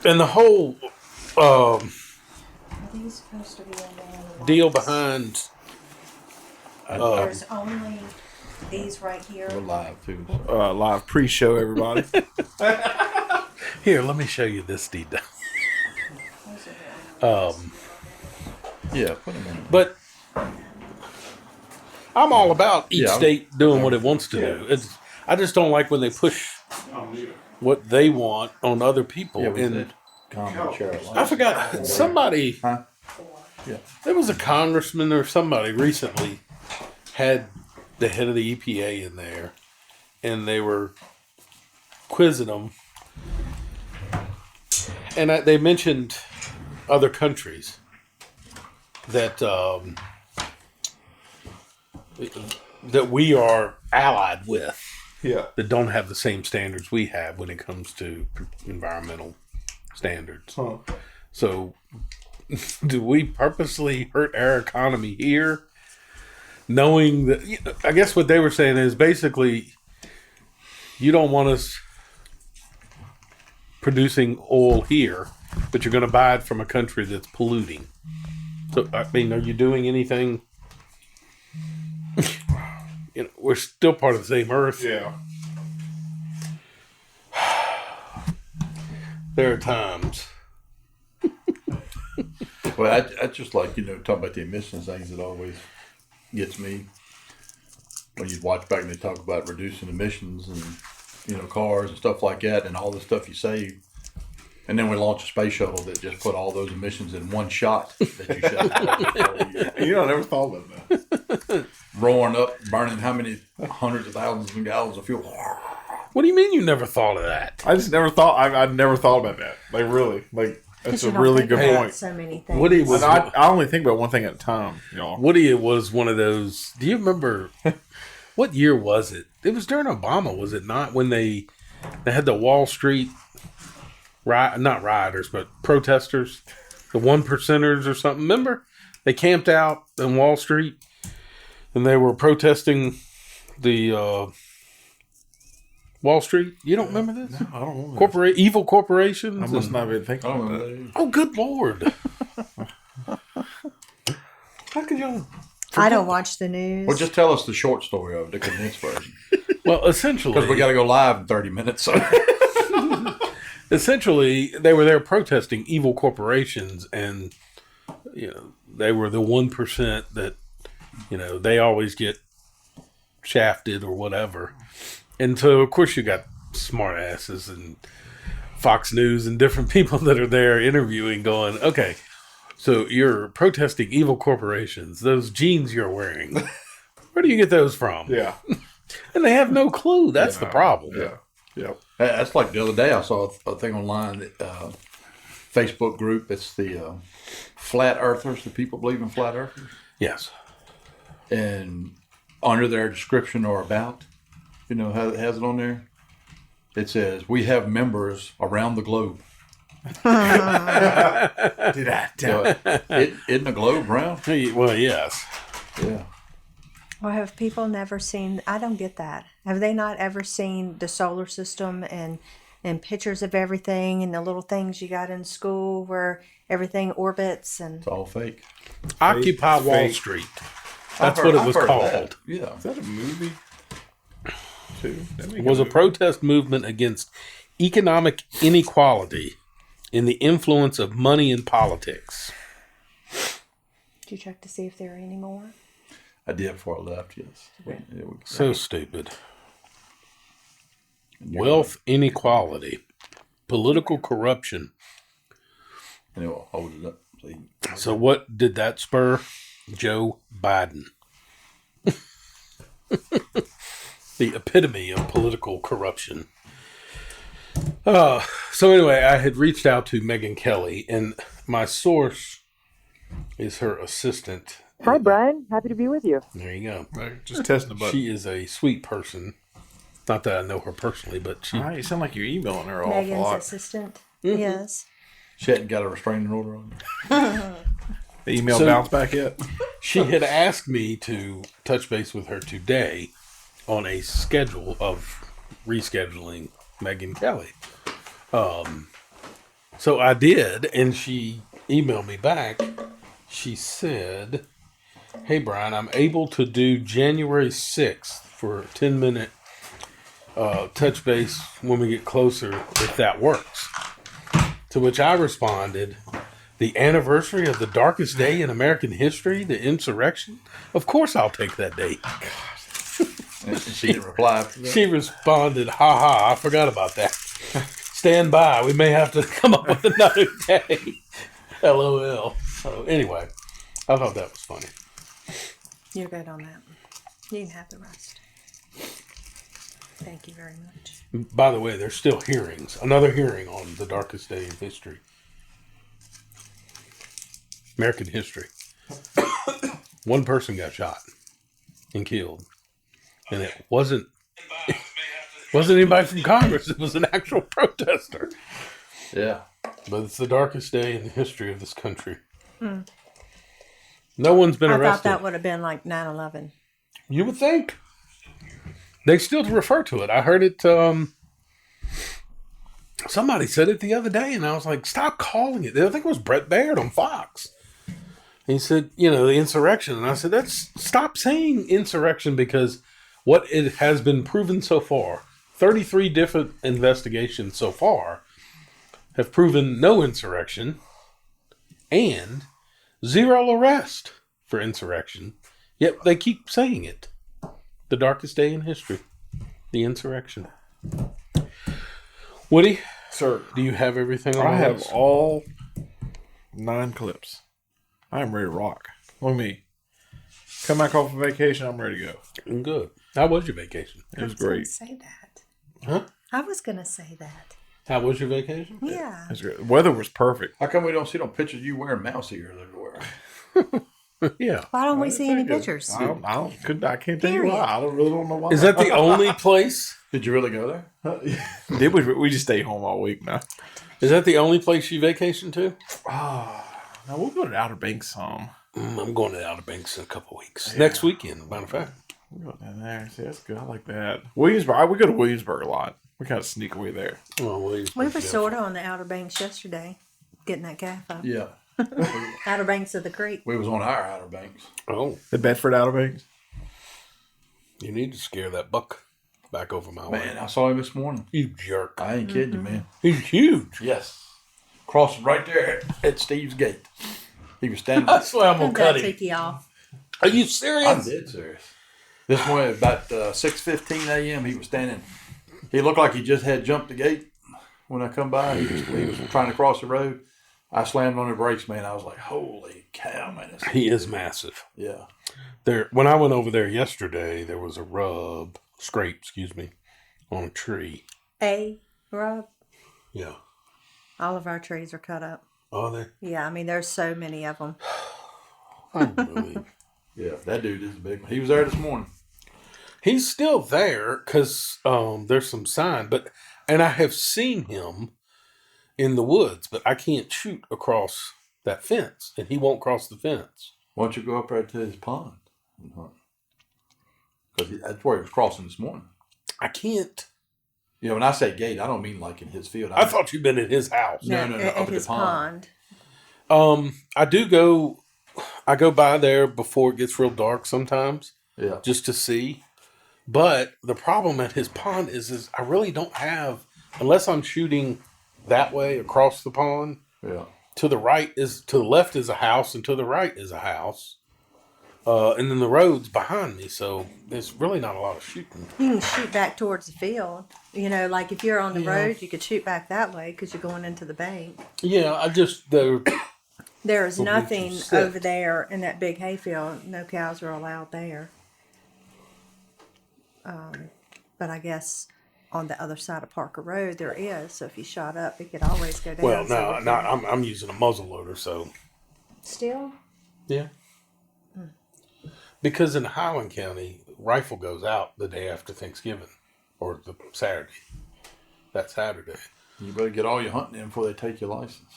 And the whole Are these supposed to be in there? deal behind There's only these right here. We're live too. Live pre-show, everybody. here. Let me show you this detail. Those are the only Yeah, put them in. But I'm all about each Yeah. state doing what it wants to do. I just don't like when they push what they want on other people. Yeah, was and it Common Charlotte? I forgot somebody. Huh? Yeah. There was a congressman or somebody recently had the head of the EPA in there, and they were quizzing them, and they mentioned other countries that that we are allied with Yeah. that don't have the same standards we have when it comes to environmental standards. Huh. So, do we purposely hurt our economy here, knowing that? I guess what they were saying is basically, you don't want us producing oil here, but you're going to buy it from a country that's polluting. So, I mean, are you doing anything? We're still part of the same earth. Yeah. There are times. Well, I just like, talk about the emissions things that always gets me. When you watch back and they talk about reducing emissions and, cars and stuff like that and all the stuff you save. And then we launch a space shuttle that just put all those emissions in one shot that you shut. I never thought about that. Roaring up, burning how many hundreds of thousands of gallons of fuel. What do you mean you never thought of that? I just never thought. I've never thought about that. Like really, that's a really good point. So many things. Woody was I only think about one thing at a time, y'all. Woody was one of those. Do you remember what year was it? It was during Obama, was it not? When they had the Wall Street not rioters, but protesters, the 1%ers or something. Remember, they camped out in Wall Street and they were protesting the Wall Street. You don't remember this? No, I don't know. Evil corporations. I must not have been thinking about that. that. Oh, good Lord! How could y'all? I don't watch the news. Well, just tell us the short story of it, the condensed version. Well, essentially, Because we got to go live in 30 minutes. So. Essentially, they were there protesting evil corporations, and they were the 1% that they always get shafted or whatever. And so, of course, you got smart asses and Fox News and different people that are there interviewing, going, "Okay, so you're protesting evil corporations. Those jeans you're wearing, where do you get those from?" Yeah. And they have no clue. That's the problem. Yeah. Yep. That's like the other day I saw a thing online, that, Facebook group. It's the flat earthers, the people believe in flat earthers. Yes. And under their description or about, how it has it on there? It says, we have members around the globe. Did I? So, isn't the globe round? Well, yes. Yeah. Well, have people never seen? I don't get that. Have they not ever seen the solar system and pictures of everything and the little things you got in school where everything orbits and? It's all fake. Occupy Wall fake. Street. That's what it was I've heard of called. that. Yeah. Is that a movie? Too. It was a protest movement against economic inequality in the influence of money in politics. Did you check to see if there are any more? I did before I left, yes. Okay. Yeah, So stupid. Wealth inequality, political corruption. I'll hold it up. So what did that spur? Joe Biden. The epitome of political corruption. So anyway, I had reached out to Megyn Kelly, and my source is her assistant. Hi, Brian. Happy to be with you. There you go. Right, just testing the button. She is a sweet person. Not that I know her personally, but she. All right, you sound like you're emailing her an awful Megan's lot. assistant. Mm-hmm. Yes. She hadn't got a restraining order on her. The email So- bounced back yet? She had asked me to touch base with her today on a schedule of rescheduling Megyn Kelly. So I did, and she emailed me back. She said, "Hey Brian, I'm able to do January 6th for a 10-minute touch base when we get closer, if that works." To which I responded, "The anniversary of the darkest day in American history, the insurrection? Of course I'll take that date." And she didn't reply. She responded, "Ha ha, I forgot about that. Stand by. We may have to come up with another day." LOL. So anyway, I thought that was funny. You're good on that. You can have the rest. Thank you very much. By the way, there's still hearings. Another hearing on the darkest day in history. American history. One person got shot and killed. And it wasn't anybody from Congress. It was an actual protester. Yeah. But it's the darkest day in the history of this country. No one's been I arrested. thought that would have been like 9/11. You would think. They still refer to it. I heard it. Somebody said it the other day, and I was like, "Stop calling it." I think it was Brett Baird on Fox. And he said, the insurrection. And I said, stop saying insurrection, because what it has been proven so far, 33 different investigations so far, have proven no insurrection and 0 arrest for insurrection. Yet they keep saying it. The darkest day in history. The insurrection. Woody, Sir, do you have everything on I the have list? all 9 clips. I am ready to rock. Look at me. Come back off of vacation, I'm ready to go. Good. How was your vacation? It was I great. was gonna say that. Huh? I was gonna say that. How was your vacation? Yeah. It was great. The weather was perfect. How come we don't see no pictures of you wearing mouse ears everywhere? Yeah. Why don't we see any pictures? I can't tell you Period. why. I really don't know why. Is that the only place? Did you really go there? Did we just stay home all week now? Is that the only place you vacation to? Now we'll go to Outer Banks some. I'm going to Outer Banks in a couple weeks. Next weekend, matter of fact. We'll go down there. See, that's good. I like that. Williamsburg. We go to Williamsburg a lot. We kind of sneak away there. Oh, well, We were sort of on the Outer Banks yesterday, getting that calf up. Yeah. Outer Banks of the creek. We was on our Outer Banks. Oh, The Bedford Outer Banks. you need to scare that buck back over my Man, way. I saw him this morning. You jerk. I ain't kidding you, man. He's huge. Yes. Crossing right there at Steve's gate. He was standing. I swear I'm going to cut That him. took you off. Are you I'm serious? dead serious. This morning, about 6:15 a.m., he was standing. He looked like he just had jumped the gate when I come by. He was trying to cross the road. I slammed on the brakes, man. I was like, holy cow, man. He is massive. Yeah. When I went over there yesterday, there was a scrape, on a tree. Rob, Yeah. all of our trees are cut up. Are they? Yeah, I mean, there's so many of them. Unbelievable. Yeah, that dude is a big one. He was there this morning. He's still there because there's some sign, and I have seen him in the woods, but I can't shoot across that fence, and he won't cross the fence. Why don't you go up there to his pond and hunt? Because that's where he was crossing this morning. I can't. You know, when I say gate, I don't mean like in his field. I thought you'd been in his house. No, At up at the his pond. I do go. I go by there before it gets real dark sometimes, Yeah. just to see. But the problem at his pond is I really don't have, unless I'm shooting that way across the pond. Yeah. To the left is a house, and to the right is a house. And then the road's behind me, so there's really not a lot of shooting. You can shoot back towards the field. You know, like if you're on the road, you could shoot back that way because you're going into the bank. Yeah, There is Well, nothing we can over there in that big hayfield. No cows are allowed there. But I guess on the other side of Parker Road there is. So if you shot up, it could always go down. well, So no, I'm using a muzzle loader, so Still? yeah. Because in Highland County, rifle goes out the day after Thanksgiving, or the Saturday. That Saturday. You better get all your hunting in before they take your license.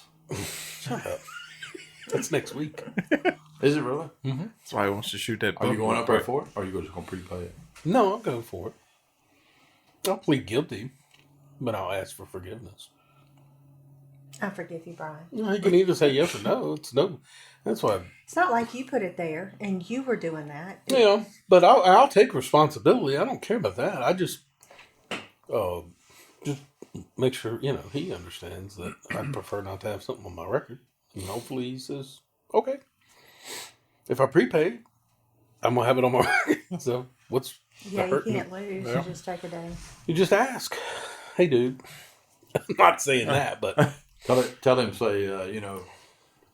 Shut up. That's next week. Is it really? That's why he wants to shoot that. Are you buck going real up there quick. for it? Or are you just going to prepay it? No, I'll go for it. I'll plead guilty, but I'll ask for forgiveness. I forgive you, Brian. You know, he can either say yes or no. It's no. That's why. It's not like you put it there and you were doing that. Yeah, but I'll take responsibility. I don't care about that. I just make sure he understands that I prefer not to have something on my record, and hopefully he says okay. If I prepay, I'm gonna have it on my record. So what's Yeah, the you hurt? can't lose. Yeah. You just take a day. You just ask. Hey, dude. I'm not saying that, but Tell him, say,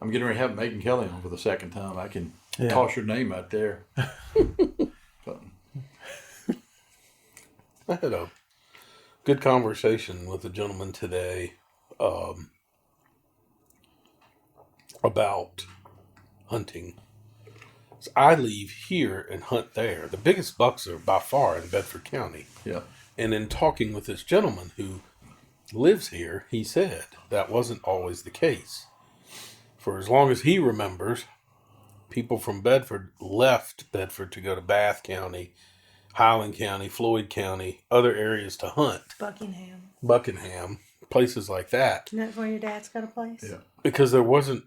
I'm getting ready to have Megan Kelly on for the second time. I can toss your name out there. But, I had a good conversation with a gentleman today about hunting. So I leave here and hunt there. The biggest bucks are by far in Bedford County. yeah. And in talking with this gentleman who lives here, he said that wasn't always the case. For as long as he remembers, people from Bedford left Bedford to go to Bath County, Highland County, Floyd County, other areas to hunt. Buckingham, places like that. Isn't that where your dad's got a place? Yeah. Because there wasn't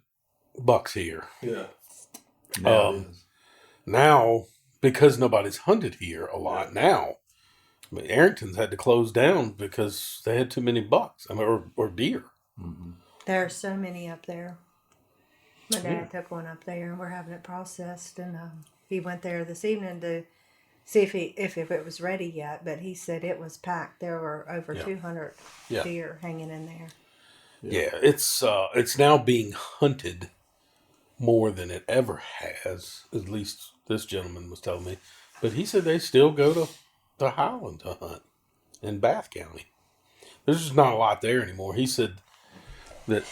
bucks here. Yeah. Now it is. Now, because nobody's hunted here a lot now, I mean, Arrington's had to close down because they had too many bucks, or deer. There are so many up there. My dad took one up there, and we're having it processed. And he went there this evening to see if it was ready yet. But he said it was packed. There were over 200 deer hanging in there. Yeah, it's now being hunted more than it ever has. At least this gentleman was telling me. But he said they still go to Highland to hunt in Bath County. There's just not a lot there anymore. He said that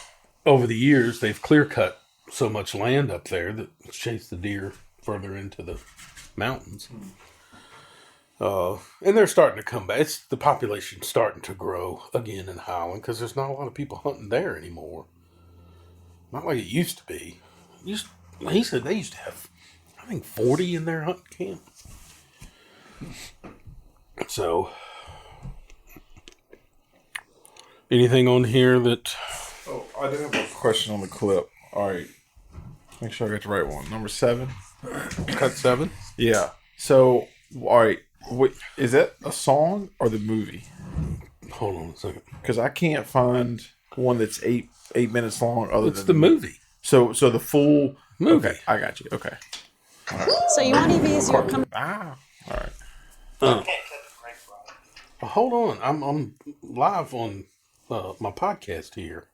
over the years they've clear cut so much land up there that it's chased the deer further into the mountains. And they're starting to come back. The population's starting to grow again in Highland because there's not a lot of people hunting there anymore. Not like it used to be. He said they used to have, I think, 40 in their hunting camp. So, anything on here that... Oh, I do have a question on the clip. All right. Make sure I got the right one. Number 7. Cut 7? Yeah. So, all right. Wait, is that a song or the movie? Hold on a second. Because I can't find one that's eight minutes long. It's the movie. So the full Movie. Okay, I got you. Okay. So you want EVs? You're coming. All right. Well, hold on. I'm live on my podcast here.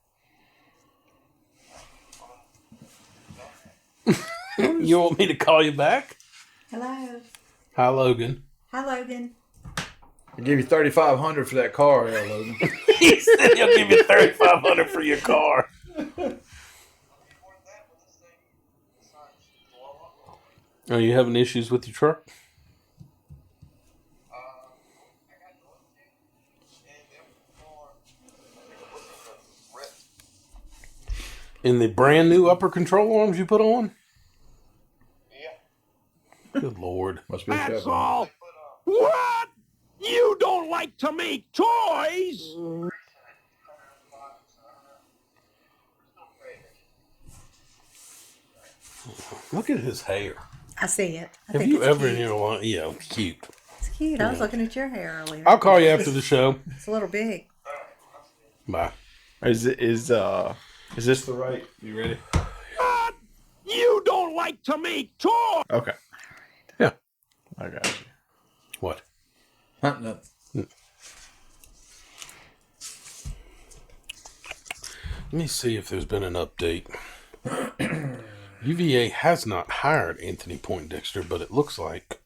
You want me to call you back? Hello. Hi, Logan. Hi, Logan. I give you $3,500 for that car, Logan. He said he'll give you $3,500 for your car. Are you having issues with your truck? In the brand new upper control arms you put on? Yeah. Good Lord. Must be a That's Chevron. all. What? You don't like to make toys? Look at his hair. I see it. I Have think you it's ever in cute. your life? Yeah, cute. It's cute. I was looking at your hair earlier. I'll call you after the show. It's a little big. Bye. Is this the right? You ready? What? You don't like to make toys? Okay. Yeah. I got you. What? Hunting up. Let me see if there's been an update. UVA has not hired Anthony Poindexter, but it looks like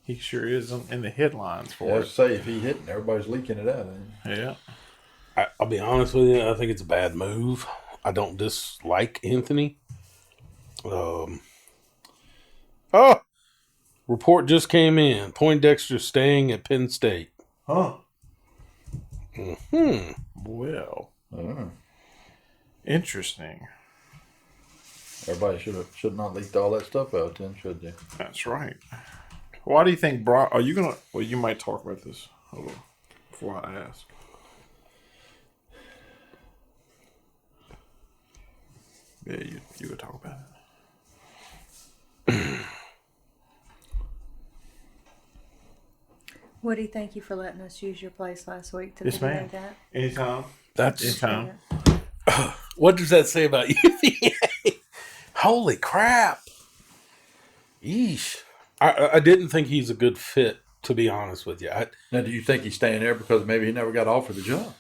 He sure is in the headlines I for was say, if he hitting, everybody's leaking it out. it. Yeah. I'll be honest with you. I think it's a bad move. I don't dislike Anthony. Report just came in. Poindexter staying at Penn State. Huh. Hmm. Well, I don't know. interesting. Everybody should not leaked all that stuff out then, should they? That's right. Why do you think Brock? Are you gonna? Well, you might talk about this. Hold on, before I ask. Yeah, you would talk about it. Woody, thank you for letting us use your place last week to Yes, video ma'am. that. Anytime. That's Anytime. what does that say about UVA? Holy crap! Yeesh. I didn't think he's a good fit, to be honest with you. Now, do you think he's staying there because maybe he never got offered the job?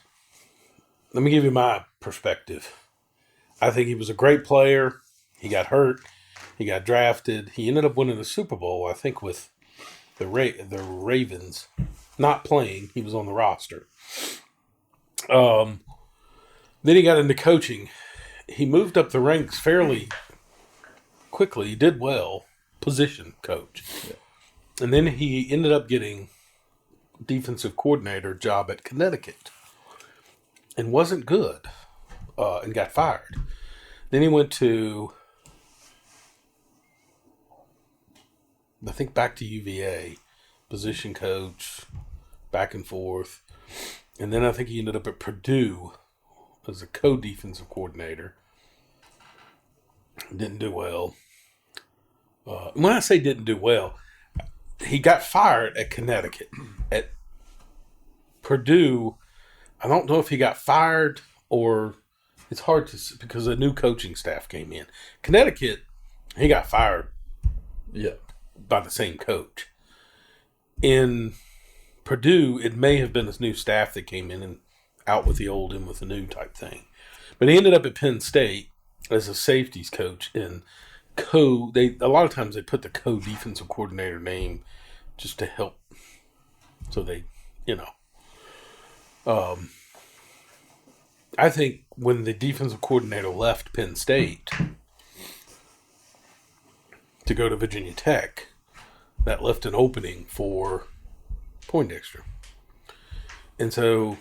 Let me give you my perspective. I think he was a great player. He got hurt. He got drafted. He ended up winning the Super Bowl, I think, with the Ravens. Not playing. He was on the roster. Then he got into coaching. He moved up the ranks fairly quickly. He did well. Position coach. Yeah. And then he ended up getting defensive coordinator job at Connecticut. And wasn't good. And got fired. Then he went to, I think, back to UVA, position coach, back and forth. And then I think he ended up at Purdue as a co-defensive coordinator. Didn't do well. When I say didn't do well, he got fired at Connecticut. At Purdue, I don't know if he got fired or it's hard to, because a new coaching staff came in. Connecticut, he got fired. Yeah. By the same coach. In Purdue, it may have been his new staff that came in and out with the old, in with the new type thing. But he ended up at Penn State as a safeties coach and a lot of times they put the co-defensive coordinator name just to help. So they, I think when the defensive coordinator left Penn State to go to Virginia Tech, that left an opening for Poindexter. And so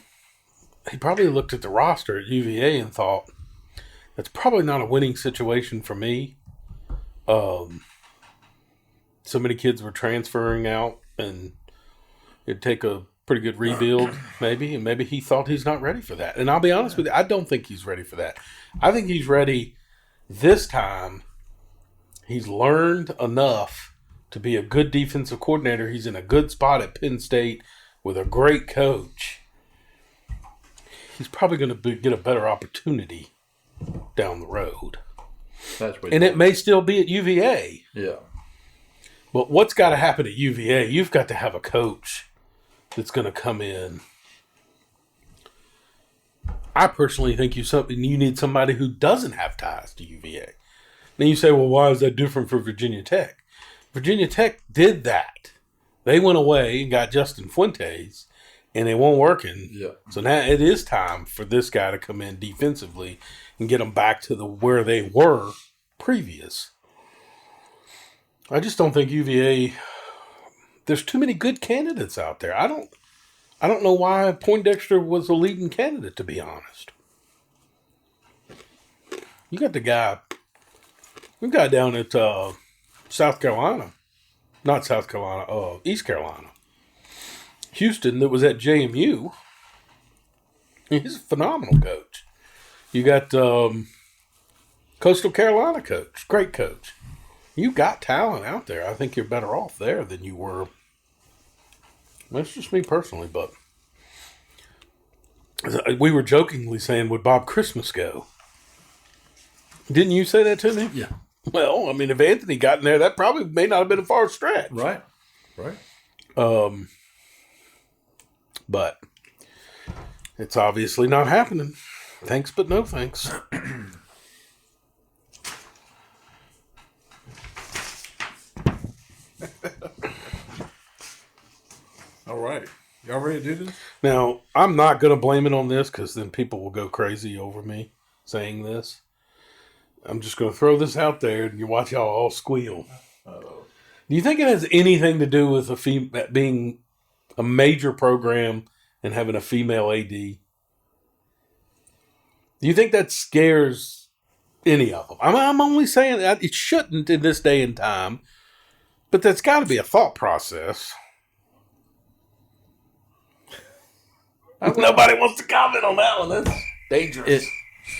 he probably looked at the roster at UVA and thought, that's probably not a winning situation for me. So many kids were transferring out and it'd take a pretty good rebuild maybe. And maybe he thought he's not ready for that. And I'll be honest with you, I don't think he's ready for that. I think he's ready this time. He's learned enough to be a good defensive coordinator. He's in a good spot at Penn State with a great coach. He's probably going to get a better opportunity down the road. That's what. And it may still be at UVA. Yeah. But what's got to happen at UVA? You've got to have a coach that's going to come in. I personally think you need somebody who doesn't have ties to UVA. Then you say, well, why is that different for Virginia Tech? Virginia Tech did that. They went away and got Justin Fuentes, and it won't working. Yeah. So now it is time for this guy to come in defensively and get them back to where they were previous. I just don't think UVA. There's too many good candidates out there. I don't know why Poindexter was a leading candidate, to be honest. You got the guy. We got down at South Carolina. Not South Carolina, East Carolina. Houston, that was at JMU. He's a phenomenal coach. You got Coastal Carolina coach. Great coach. You got talent out there. I think you're better off there than you were. That's just me personally, but we were jokingly saying, would Bob Christmas go? Didn't you say that to me? Yeah. Well, I mean, if Anthony got in there, that probably may not have been a far stretch. Right. Right. But it's obviously not happening. Thanks, but no thanks. All right. Y'all ready to do this? Now, I'm not going to blame it on this because then people will go crazy over me saying this. I'm just going to throw this out there and you watch y'all all squeal. Uh-oh. Do you think it has anything to do with being a major program and having a female AD? Do you think that scares any of them? I'm only saying that it shouldn't in this day and time, but that's got to be a thought process. Nobody wants to comment on that one. That's dangerous.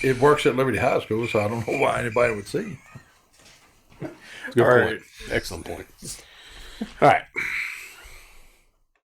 it works at Liberty High School, so I don't know why anybody would see. Good All point. right. Excellent point. All right.